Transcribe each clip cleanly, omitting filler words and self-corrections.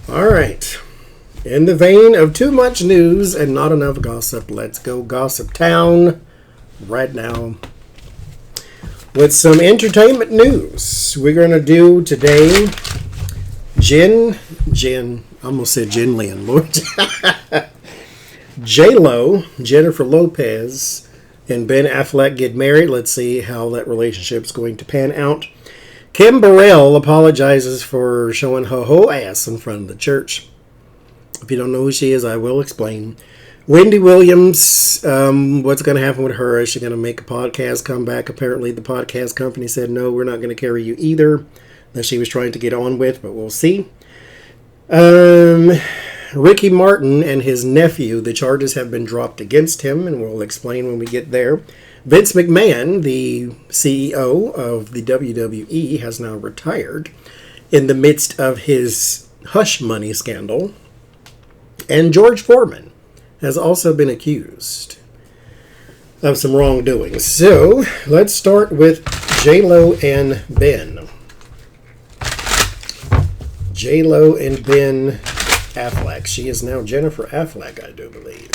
All right. In the vein of too much news and not enough gossip, let's go Gossip Town right now with some entertainment news. We're going to do today I almost said Jen Lynn, Lord. J-Lo, Jennifer Lopez, and Ben Affleck get married. Let's see how that relationship's going to pan out. Kim Burrell apologizes for showing her whole ass in front of the church. If you don't know who she is, I will explain. Wendy Williams, what's going to happen with her? Is she going to make a podcast come back? Apparently the podcast company said, no, we're not going to carry you either. That she was trying to get on with, but we'll see. Ricky Martin and his nephew, the charges have been dropped against him, and we'll explain when we get there. Vince McMahon, the CEO of the WWE, has now retired in the midst of his hush money scandal. And George Foreman has also been accused of some wrongdoing. So, let's start with J-Lo and Ben. J-Lo and Ben Affleck. She is now Jennifer Affleck, I do believe.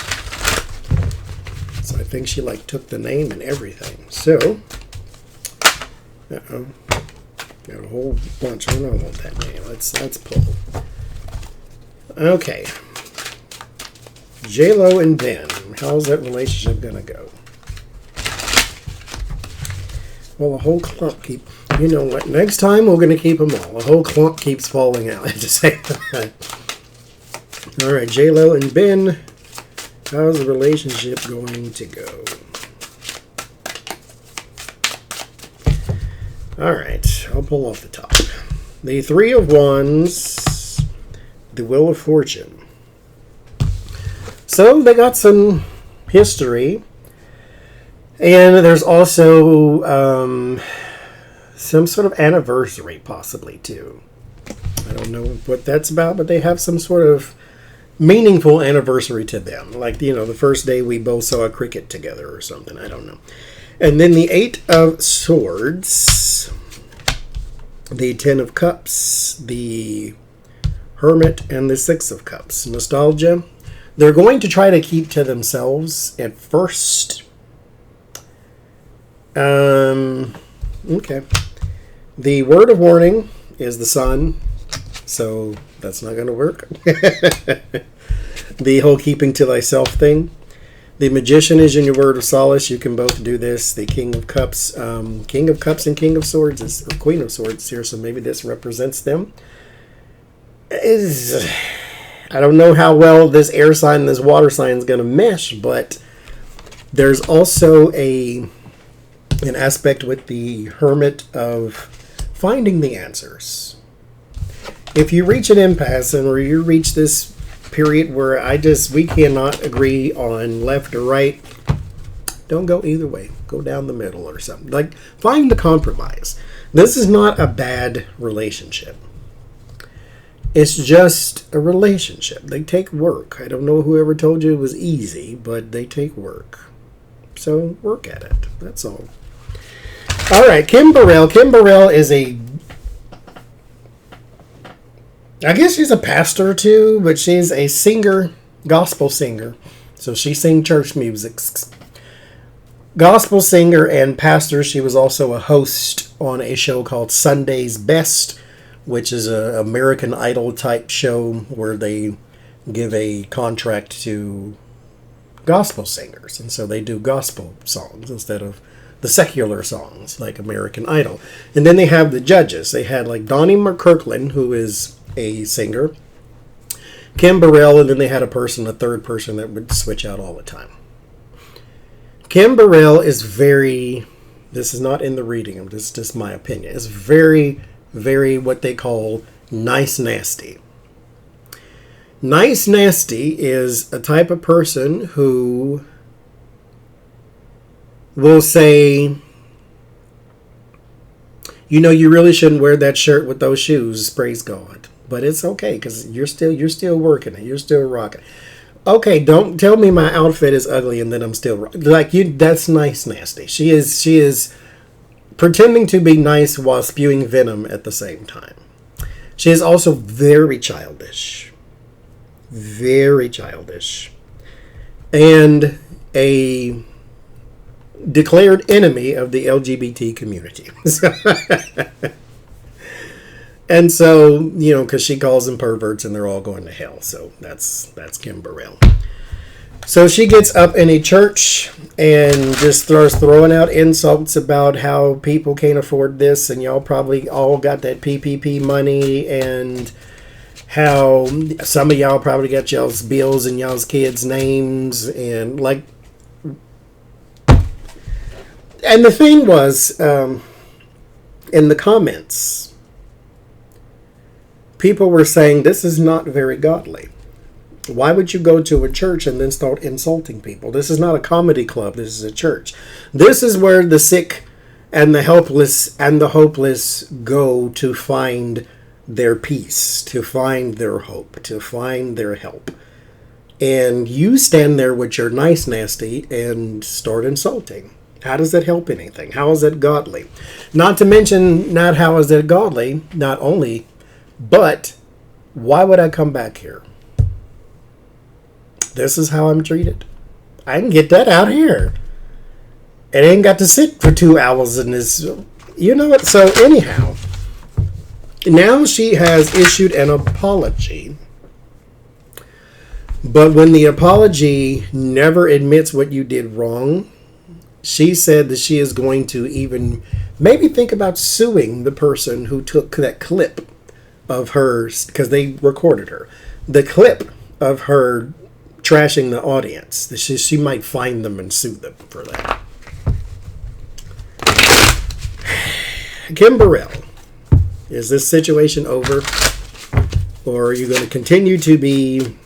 So I think she took the name and everything. So, got a whole bunch. I don't want that name. Let's pull. Okay. J-Lo and Ben. How's that relationship gonna go? Well, a whole clump you know what? Next time we're gonna keep them all. A whole clump keeps falling out. I have to say that. All right, J-Lo and Ben. How's the relationship going to go? All right, I'll pull off the top. The Three of Wands, the Wheel of Fortune. So they got some history, and there's also some sort of anniversary, possibly too. I don't know what that's about, but they have some sort of meaningful anniversary to them. Like, the first day we both saw a cricket together or something. I don't know. And then the Eight of Swords, the Ten of Cups, the Hermit, and the Six of Cups. Nostalgia. They're going to try to keep to themselves at first. Okay. The word of warning is the sun. So that's not going to work. The whole keeping to thyself thing. The Magician is in your word of solace. You can both do this. The King of Cups. King of Cups and King of Swords or Queen of Swords here. So maybe this represents them. I don't know how well this air sign and this water sign is going to mesh, but there's also an aspect with the Hermit of finding the answers. If you reach an impasse or you reach this period where we cannot agree on left or right, don't go either way. Go down the middle or something. Find the compromise. This is not a bad relationship. It's just a relationship. They take work. I don't know whoever told you it was easy, but they take work. So work at it. That's all. All right, Kim Burrell. Kim Burrell is I guess she's a pastor too, but she's a singer, gospel singer. So she sings church music. Gospel singer and pastor. She was also a host on a show called Sunday's Best, which is an American Idol type show where they give a contract to gospel singers. And so they do gospel songs instead of the secular songs like American Idol. And then they have the judges. They had Donnie McKirkland, who is a singer, Kim Burrell, and then they had a third person that would switch out all the time. Kim Burrell is this is not in the reading, this is just my opinion, is very, very what they call nice nasty. Nice nasty is a type of person who will say, you really shouldn't wear that shirt with those shoes, praise God. But it's okay because you're still working it. You're still rocking. Okay, don't tell me my outfit is ugly and then I'm still that's nice nasty. She is pretending to be nice while spewing venom at the same time. She is also very childish. Very childish. And a declared enemy of the LGBT community. And so, because she calls them perverts and they're all going to hell. So that's Kim Burrell. So she gets up in a church and just starts throwing out insults about how people can't afford this and y'all probably all got that PPP money and how some of y'all probably got y'all's bills and y'all's kids' names and like. And the thing was, in the comments, people were saying this is not very godly. Why would you go to a church and then start insulting people? This is not a comedy club. This is a church. This is where the sick and the helpless and the hopeless go to find their peace, to find their hope, to find their help. And you stand there with your nice nasty and start insulting. How does that help anything? How is that godly? Not to mention, not how is that godly, not only, but why would I come back here? This is how I'm treated. I can get that out here. It ain't got to sit for 2 hours in this. You know what? So anyhow, now she has issued an apology. But when the apology never admits what you did wrong, she said that she is going to even maybe think about suing the person who took that clip of hers, because they recorded her. The clip of her trashing the audience. She might find them and sue them for that. Kim Burrell, is this situation over? Or are you going to continue to be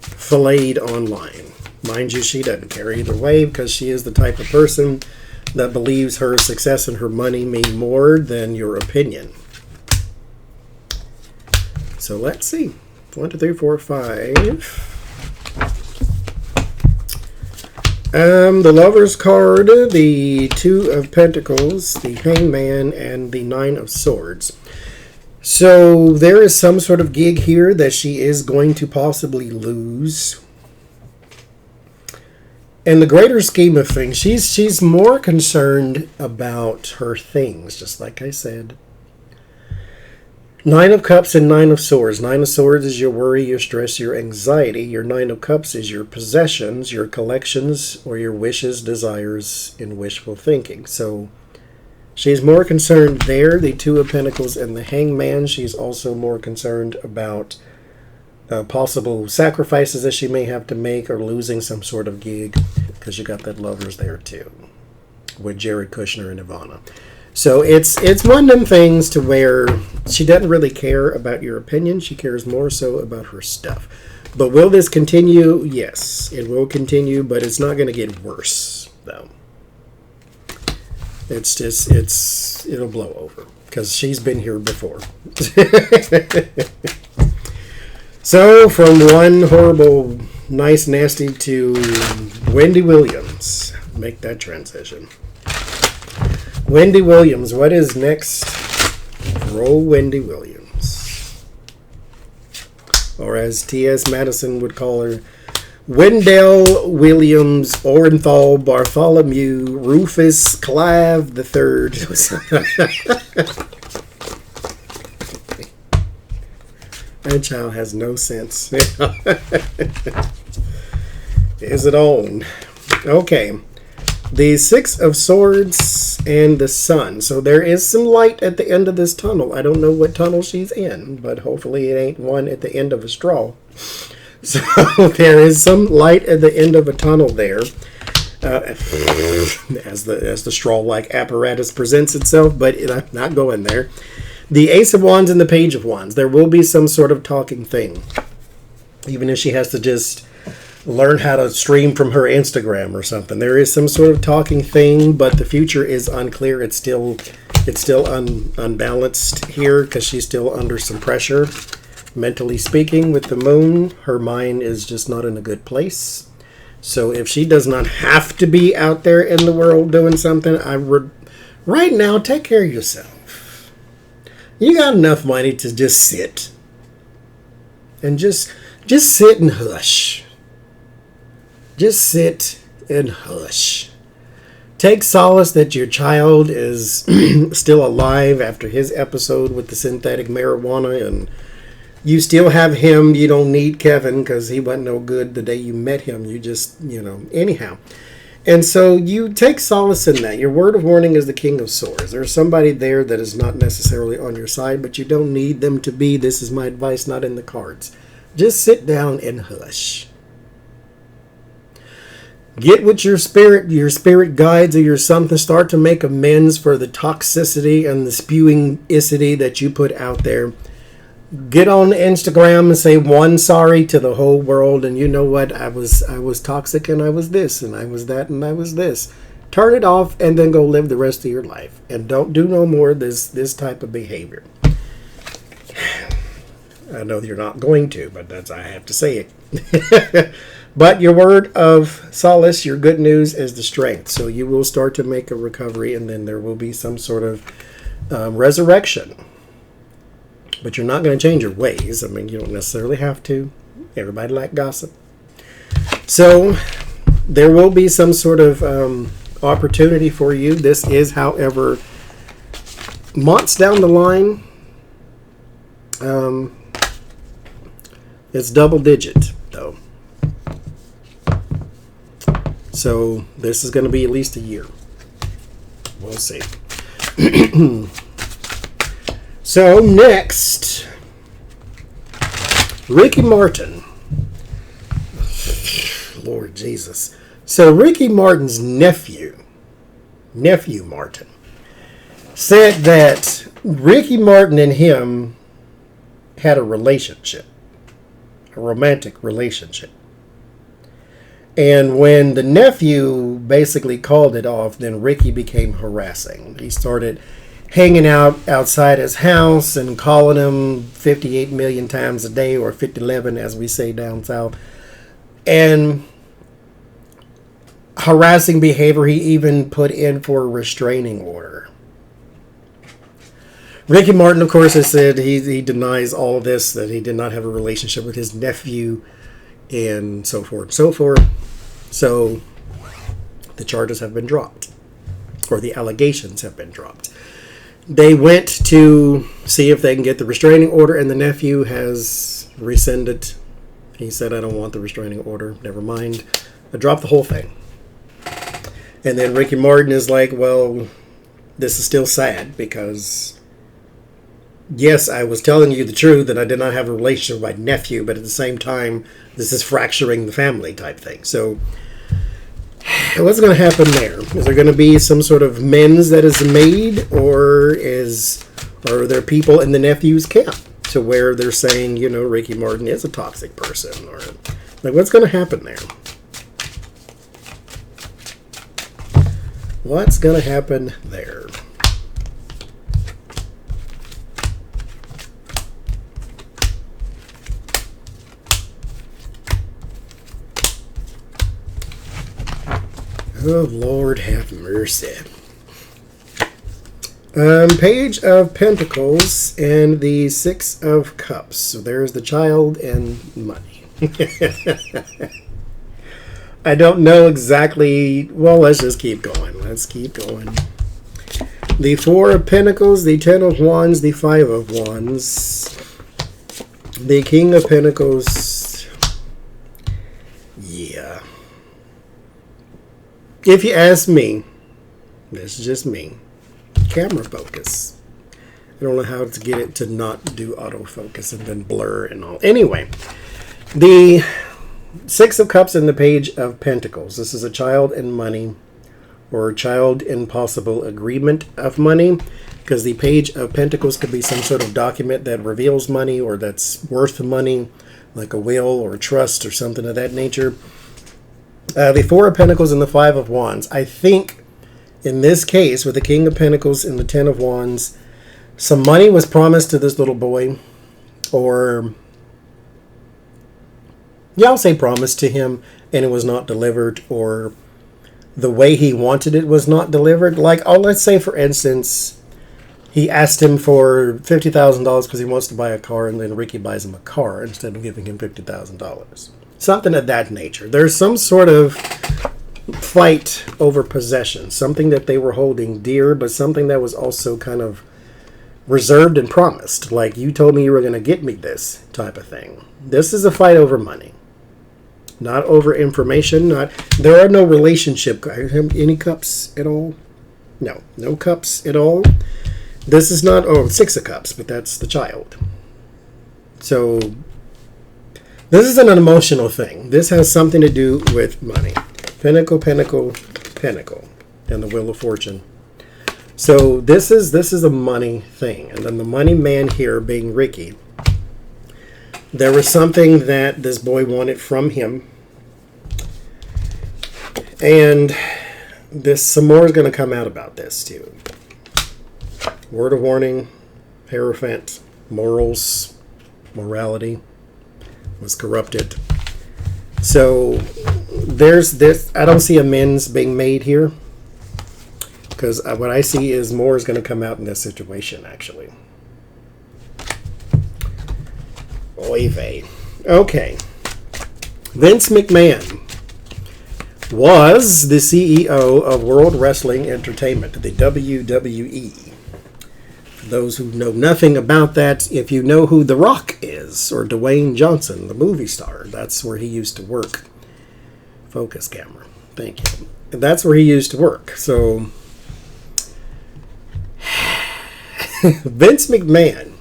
filleted online? Mind you, she doesn't care either way because she is the type of person that believes her success and her money mean more than your opinion. So let's see. 1, 2, 3, 4, 5. The Lover's card, the 2 of Pentacles, the Hangman, and the 9 of Swords. So there is some sort of gig here that she is going to possibly lose. In the greater scheme of things, she's more concerned about her things, just like I said. 9 of Cups and 9 of Swords. 9 of Swords is your worry, your stress, your anxiety. Your 9 of Cups is your possessions, your collections, or your wishes, desires, and wishful thinking. So she's more concerned there. The 2 of Pentacles and the Hangman. She's also more concerned about possible sacrifices that she may have to make or losing some sort of gig, because you got that Lovers there too with Jared Kushner and Ivana. So it's one of them things to where she doesn't really care about your opinion. She cares more so about her stuff. But will this continue? Yes, it will continue, but it's not going to get worse, though. It'll blow over because she's been here before. So from one horrible, nice, nasty to Wendy Williams. Make that transition. Wendy Williams, what is next for old Wendy Williams? Or as T.S. Madison would call her, Wendell Williams Orenthal Bartholomew Rufus Clive III. That child has no sense. Is it on? Okay. The 6 of Swords and the Sun. So there is some light at the end of this tunnel. I don't know what tunnel she's in, but hopefully it ain't one at the end of a straw. So there is some light at the end of a tunnel there. As the straw-like apparatus presents itself, but I'm not going there. The Ace of Wands and the Page of Wands. There will be some sort of talking thing. Even if she has to just learn how to stream from her Instagram or something. There is some sort of talking thing, but the future is unclear. It's still unbalanced here because she's still under some pressure. Mentally speaking, with the moon, her mind is just not in a good place. So if she does not have to be out there in the world doing something, right now, take care of yourself. You got enough money to just sit. And just sit and hush. Just sit and hush. Take solace that your child is still alive after his episode with the synthetic marijuana, and you still have him. You don't need Kevin because he wasn't no good the day you met him. You just, anyhow. And so you take solace in that. Your word of warning is the King of Swords. There's somebody there that is not necessarily on your side, but you don't need them to be. This is my advice, not in the cards. Just sit down and hush. Get with your spirit guides or your something. Start to make amends for the toxicity and the spewing-icity that you put out there. Get on Instagram and say one sorry to the whole world, and you know what? I was toxic, and I was this, and I was that, and I was this. Turn it off, and then go live the rest of your life, and don't do no more this type of behavior. I know you're not going to, but I have to say it. But your word of solace, your good news, is the strength. So you will start to make a recovery, and then there will be some sort of resurrection. But you're not going to change your ways. I mean, you don't necessarily have to. Everybody like gossip. So there will be some sort of opportunity for you. This is, however, months down the line. It's double digit, though. So this is going to be at least a year. We'll see. So next, Ricky Martin. Lord Jesus. So Ricky Martin's nephew Martin, said that Ricky Martin and him had a relationship, a romantic relationship. And when the nephew basically called it off, then Ricky became harassing. He started hanging out outside his house and calling him 58 million times a day, or 5011 as we say down south. And harassing behavior, he even put in for a restraining order. Ricky Martin, of course, has said he denies all of this, that he did not have a relationship with his nephew, and so forth and so forth. So the charges have been dropped, or the allegations have been dropped. They went to see if they can get the restraining order, and the nephew has rescinded. He said, I don't want the restraining order. Never mind. I dropped the whole thing. And then Ricky Martin is like, well, this is still sad because, yes, I was telling you the truth that I did not have a relationship with my nephew, but at the same time, this is fracturing the family type thing. So what's going to happen there? Is there going to be some sort of amends that is made, or are there people in the nephew's camp to where they're saying, Ricky Martin is a toxic person, or like what's going to happen there? What's going to happen there? Oh, Lord have mercy. Page of Pentacles and the Six of Cups. So there's the child and money. I don't know exactly. Well, let's just keep going. Let's keep going. The Four of Pentacles, the Ten of Wands, the Five of Wands, the King of Pentacles. Yeah. If you ask me, this is just me, camera focus. I don't know how to get it to not do autofocus and then blur and all. Anyway, the Six of Cups and the Page of Pentacles. This is a child and money, or a child in possible agreement of money, because the Page of Pentacles could be some sort of document that reveals money or that's worth money, like a will or a trust or something of that nature. The Four of Pentacles and the Five of Wands. I think in this case, with the King of Pentacles and the Ten of Wands, some money was promised to this little boy, or I'll say promised to him, and it was not delivered, or the way he wanted it was not delivered. Like, let's say, for instance, He asked him for $50,000 because he wants to buy a car, and then Ricky buys him a car instead of giving him $50,000. Something of that nature. There's some sort of fight over possession, something that they were holding dear, but something that was also kind of reserved and promised. Like, you told me you were going to get me this type of thing. This is a fight over money, not over information. There are no relationship. Any cups at all? No cups at all. This is not, six of cups, but that's the child. So this isn't an emotional thing. This has something to do with money. Pinnacle, pinnacle, pinnacle, and the Wheel of Fortune. So this is a money thing. And then the money man here being Ricky, there was something that this boy wanted from him. And some more is going to come out about this too. Word of warning, Hierophant, morality was corrupted. So there's this. I don't see amends being made here, because what I see is more is going to come out in this situation, actually. Oy vey. Okay. Vince McMahon was the CEO of World Wrestling Entertainment, the WWE. For those who know nothing about that, if you know who The Rock is, or Dwayne Johnson, the movie star, that's where he used to work. Focus camera. Thank you. That's where he used to work. So, Vince McMahon,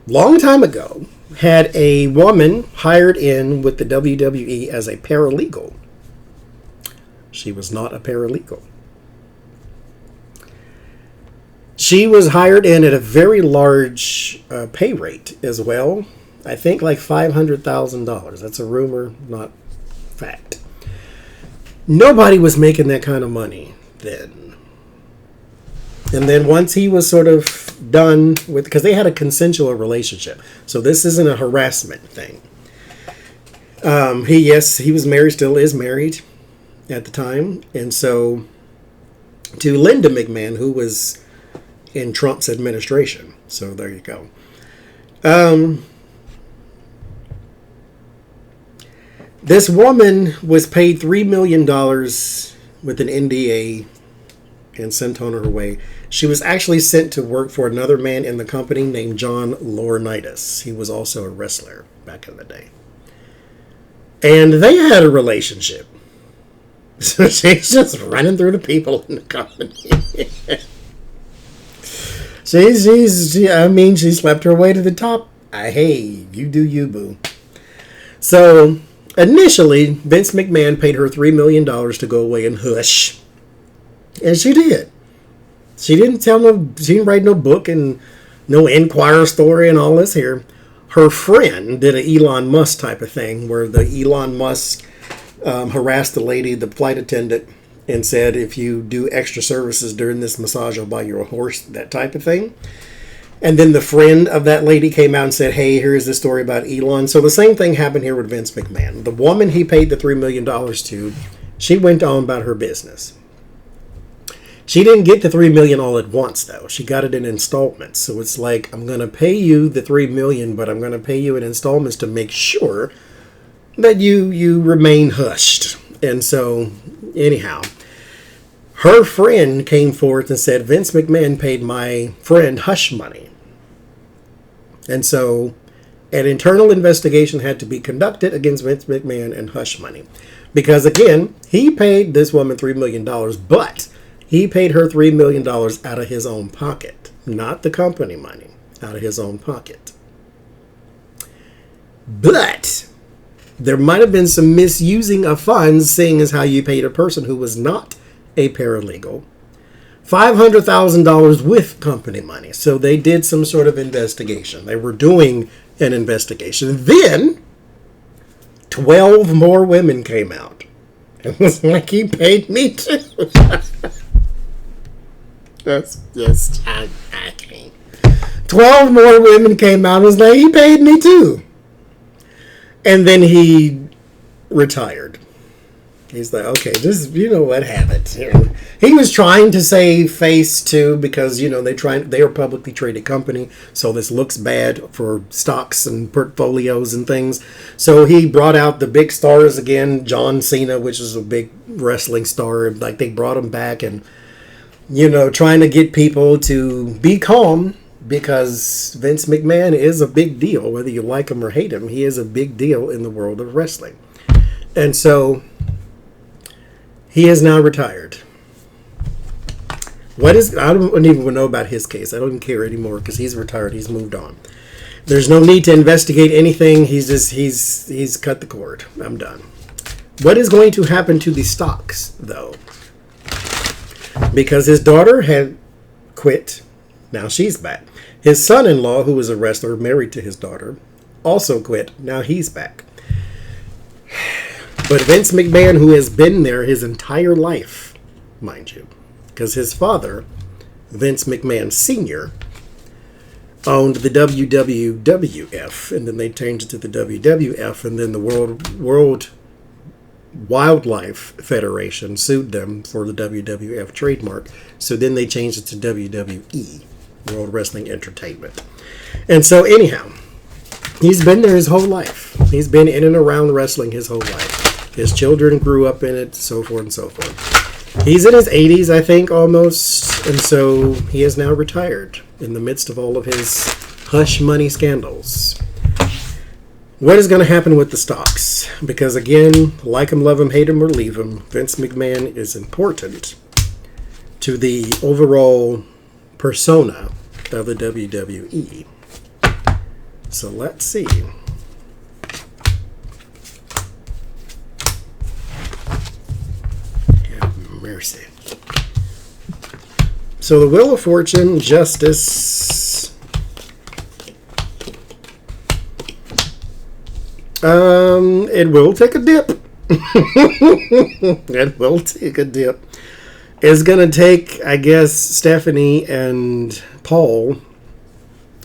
long time ago, had a woman hired in with the WWE as a paralegal. She was not a paralegal. She was hired in at a very large pay rate as well. I think like $500,000. That's a rumor, not fact. Nobody was making that kind of money then. And then once he was sort of done with, because they had a consensual relationship, so this isn't a harassment thing. He was married, still is married at the time, and so to Linda McMahon, who was in Trump's administration. So there you go. This woman was paid $3 million with an NDA and sent on her way. She was actually sent to work for another man in the company named John Laurinaitis. He was also a wrestler back in the day. And they had a relationship. So she's just running through the people in the company. She slept her way to the top. Hey, you do you, boo. So, initially, Vince McMahon paid her $3 million to go away and hush. And she did. She didn't write no book and no Enquirer story and all this here. Her friend did an Elon Musk type of thing, where the Elon Musk harassed the lady, the flight attendant, and said, if you do extra services during this massage, I'll buy you a horse, that type of thing. And then the friend of that lady came out and said, hey, here's the story about Elon. So the same thing happened here with Vince McMahon. The woman he paid the $3 million to, she went on about her business. She didn't get the $3 million all at once, though. She got it in installments. So it's like, I'm going to pay you the $3 million, but I'm going to pay you in installments to make sure that you remain hushed. And so, anyhow, her friend came forth and said, Vince McMahon paid my friend hush money. And so an internal investigation had to be conducted against Vince McMahon and hush money. Because, again, he paid this woman $3 million, but he paid her $3 million out of his own pocket. Not the company money, out of his own pocket. But there might have been some misusing of funds, seeing as how you paid a person who was not a paralegal $500,000 with company money. So they did some sort of investigation. They were doing an investigation. Then 12 more women came out. It was like, he paid me too. That's just shocking. 12 more women came out and was like, he paid me too. And then he retired. He's like, okay, just, you know what, have it. You know, he was trying to save face too, because, you know, they are a publicly traded company, so this looks bad for stocks and portfolios and things. So he brought out the big stars again, John Cena, which is a big wrestling star. Like, they brought him back and, you know, trying to get people to be calm, because Vince McMahon is a big deal, whether you like him or hate him. He is a big deal in the world of wrestling. And so he is now retired. I don't even know about his case. I don't even care anymore, because he's retired. He's moved on. There's no need to investigate anything. He's cut the cord. I'm done. What is going to happen to the stocks, though? Because his daughter had quit. Now she's back. His son-in-law, who was a wrestler married to his daughter, also quit. Now he's back. But Vince McMahon, who has been there his entire life, mind you, because his father, Vince McMahon Sr., owned the WWF, and then they changed it to the WWF, and then the World Wildlife Federation sued them for the WWF trademark, so then they changed it to WWE, World Wrestling Entertainment. And so anyhow, he's been there his whole life. He's been in and around wrestling his whole life. His children grew up in it, so forth and so forth. He's in his 80s, I think, almost, and so he is now retired in the midst of all of his hush money scandals. What is going to happen with the stocks? Because again, like him, love him, hate him, or leave him, Vince McMahon is important to the overall persona of the WWE. So let's see. Mercy. So the Wheel of Fortune, Justice. It will take a dip. It will take a dip. It's going to take, I guess, Stephanie and Paul,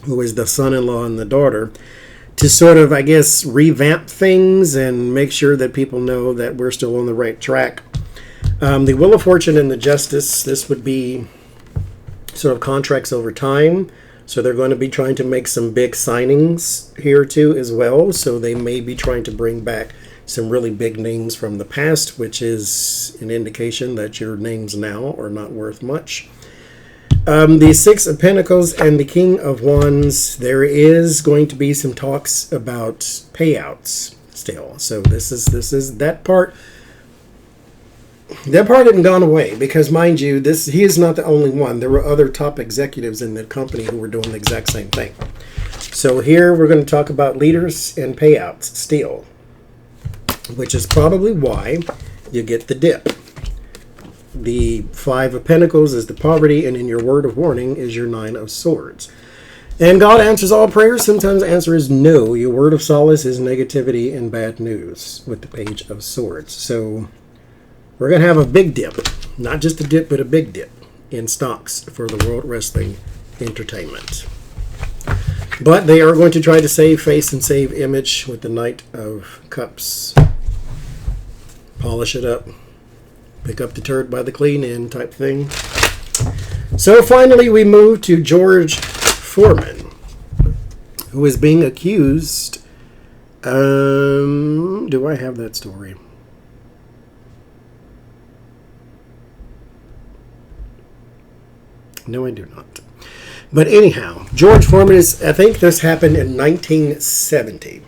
who is the son-in-law and the daughter, to sort of, I guess, revamp things and make sure that people know that we're still on the right track. The Wheel of Fortune and the Justice, this would be sort of contracts over time. So they're going to be trying to make some big signings here too as well. So they may be trying to bring back some really big names from the past, which is an indication that your names now are not worth much. The Six of Pentacles and the King of Wands, there is going to be some talks about payouts still. So this is that part. That part hadn't gone away, because, mind you, he is not the only one. There were other top executives in the company who were doing the exact same thing. So here we're going to talk about leaders and payouts still, which is probably why you get the dip. The Five of Pentacles is the poverty, and in your word of warning is your Nine of Swords. And God answers all prayers. Sometimes the answer is no. Your word of solace is negativity and bad news with the Page of Swords. So we're going to have a big dip. Not just a dip, but a big dip in stocks for the World Wrestling Entertainment. But they are going to try to save face and save image with the Knight of Cups. Polish it up. Pick up the turd by the clean end type thing. So finally we move to George Foreman, who is being accused. Do I have that story? No, I do not. But anyhow, George Foreman is, I think this happened in 1970.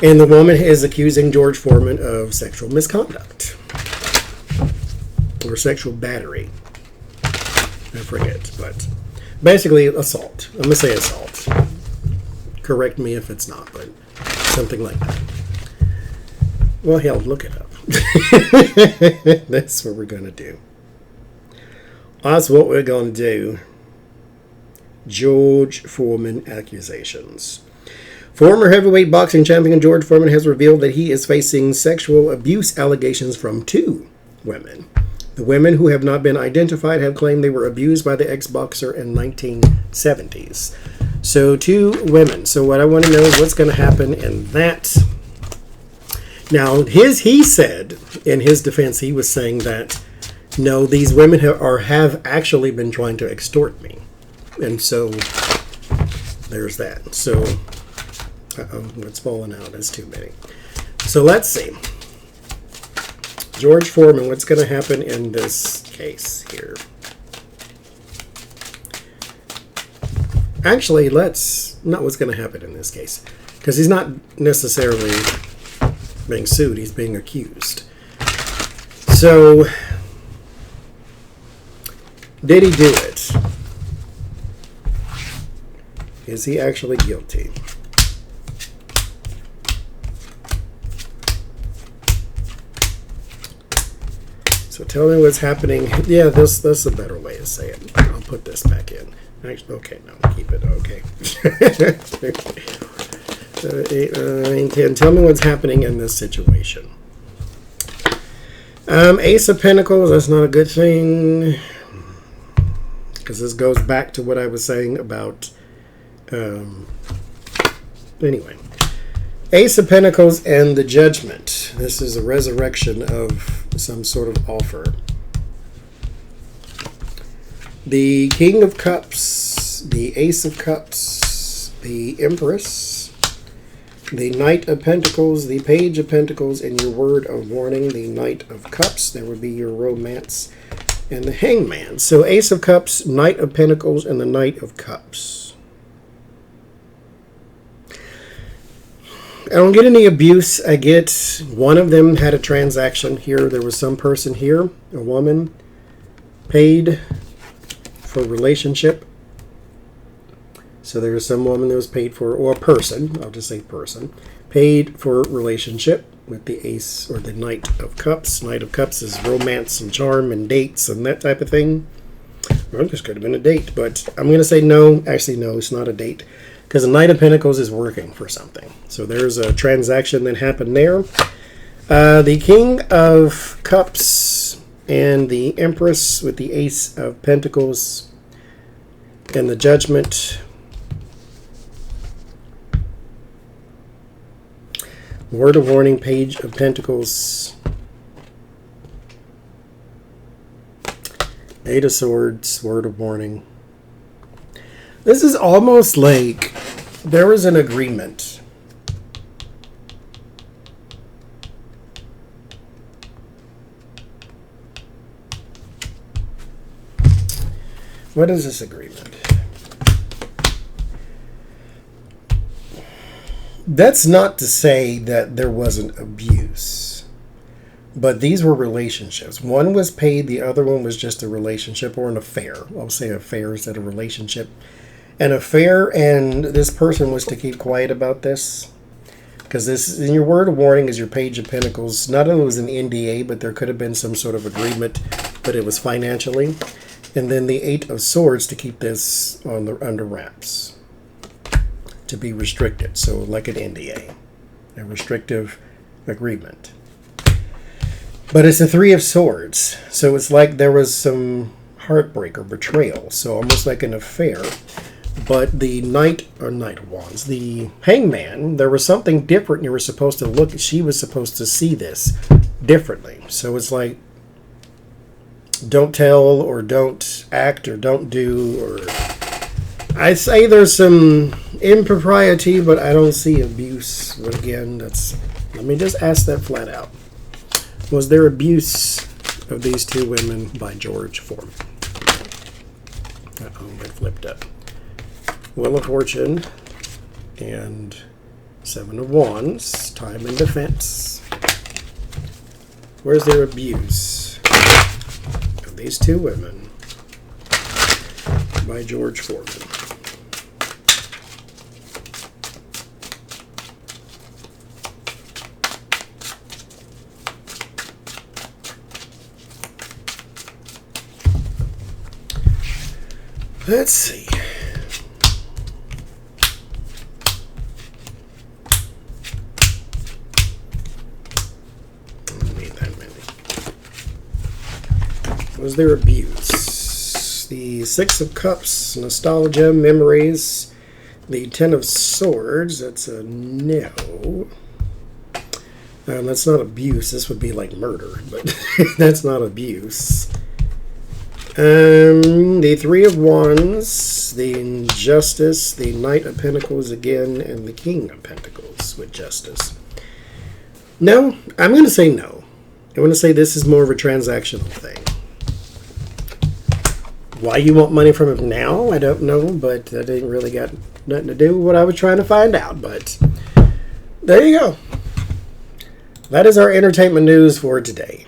And the woman is accusing George Foreman of sexual misconduct. Or sexual battery. I forget, but basically assault. I'm going to say assault. Correct me if it's not, but something like that. Well, hell, look it up. That's what we're going to do. That's what we're going to do. George Foreman accusations. Former heavyweight boxing champion George Foreman has revealed that he is facing sexual abuse allegations from 2 women. The women, who have not been identified, have claimed they were abused by the ex-boxer in 1970s. So 2 women. So what I want to know is what's going to happen in that. Now, he said, in his defense, he was saying that, no, these women have actually been trying to extort me. And so, there's that. So, it's falling out. That's too many. So, let's see. George Foreman, what's going to happen in this case here? Actually, not what's going to happen in this case. Because he's not necessarily being sued, he's being accused. So, did he do it? Is he actually guilty? So tell me what's happening. Yeah, that's a better way to say it. I'll put this back in. Actually, okay, no, keep it. Okay. 8, 9, 10. Tell me what's happening in this situation. Ace of Pentacles, that's not a good thing. Because this goes back to what I was saying about... anyway. Ace of Pentacles and the Judgment. This is a resurrection of some sort of offer. The King of Cups, the Ace of Cups, the Empress, the Knight of Pentacles, the Page of Pentacles, and your word of warning, the Knight of Cups. There would be your romance, and the Hangman. So Ace of Cups, Knight of Pentacles, and the Knight of Cups. I don't get any abuse. I get one of them had a transaction here. There was some person here, a woman, paid for relationship. So there was some woman that was paid for, or a person, I'll just say person, paid for relationship with the Ace or the Knight of Cups. Knight of Cups is romance and charm and dates and that type of thing. Well, this could have been a date, but I'm going to say no. Actually, no, it's not a date. Because the Knight of Pentacles is working for something. So there's a transaction that happened there. The King of Cups and the Empress with the Ace of Pentacles and the Judgment. Word of warning, Page of Pentacles. 8 of Swords, word of warning. This is almost like there was an agreement. What is this agreement? That's not to say that there wasn't abuse, but these were relationships. One was paid, the other one was just a relationship or an affair. I'll say affair instead of relationship. An affair, and this person was to keep quiet about this. Because this, in your word of warning, is your Page of Pentacles. Not only was an NDA, but there could have been some sort of agreement, but it was financially. And then the 8 of Swords to keep this on the under wraps. To be restricted. So like an NDA. A restrictive agreement. But it's a 3 of Swords. So it's like there was some heartbreak or betrayal. So almost like an affair. But the Knight of Wands, the Hangman, there was something different. You were supposed to look, she was supposed to see this differently. So it's like, don't tell, or don't act, or don't do, or... I say there's some impropriety, but I don't see abuse. But again, let me just ask that flat out. Was there abuse of these two women by George Foreman? Uh-oh, it flipped up. Wheel of Fortune and 7 of Wands, time and defense. Where's their abuse of these two women by George Foreman? Let's see. Was there abuse? The 6 of Cups, nostalgia, memories. The 10 of Swords, that's a no. That's not abuse. This would be like murder, but that's not abuse. The Three of Wands, the Injustice, the Knight of Pentacles again, and the King of Pentacles with Justice. No, I'm going to say no. I want to say this is more of a transactional thing. Why you want money from him now, I don't know, but that ain't really got nothing to do with what I was trying to find out. But there you go. That is our entertainment news for today.